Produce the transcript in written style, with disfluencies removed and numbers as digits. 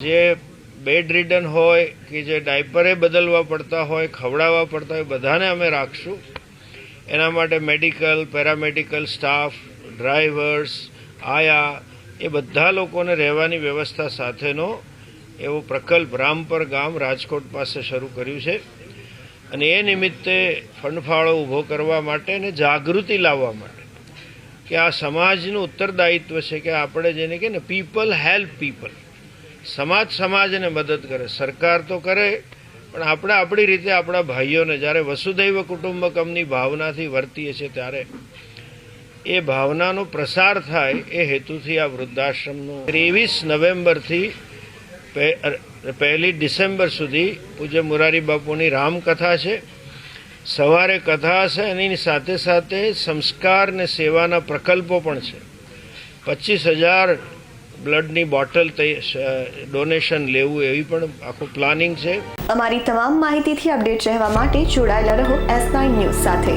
જે bed ridden હોય કે જે ડાયપરે બદલવા પડતા હોય, ખવડાવવા પડતા હોય, બધાને અમે રાખશું. એના માટે મેડિકલ, પેરામેડિકલ સ્ટાફ, ડ્રાઈવર્સ, આયા એ બધા લોકોને રહેવાની વ્યવસ્થા સાથેનો એવો પ્રકલ્પ રામપર ગામ રાજકોટ પાસે શરૂ કર્યું છે. અને એ નિમિત્તે ફંડફાળો ઊભો કરવા માટે અને જાગૃતિ લાવવા માટે કે આ સમાજનું ઉત્તરદાયિત્વ છે કે આપણે જેને કહે ને પીપલ હેલ્પ પીપલ, સમાજ સમાજને મદદ કરે. સરકાર તો કરે, પણ આપણે આપણી રીતે આપણા ભાઈઓને જ્યારે વસુધૈવ કુટુંબકમની ભાવનાથી વર્તીએ છીએ ત્યારે એ ભાવનાનો પ્રસાર થાય એ હેતુથી આ વૃદ્ધાશ્રમનું 23 નવેમ્બરથી 1 ડિસેમ્બર સુધી પૂજ્ય મોરારી બાપુની રામકથા છે. સવારે કથા છે, એની સાથે સાથે સંસ્કાર ને સેવાના પ્રકલ્પો પણ છે. 25,000 બ્લડની બોટલ ડોનેશન લેવું એવી પણ આખું પ્લાનિંગ છે. અમારી તમામ માહિતીથી અપડેટ રહેવા માટે જોડાયેલા રહો S9 ન્યૂઝ સાથે.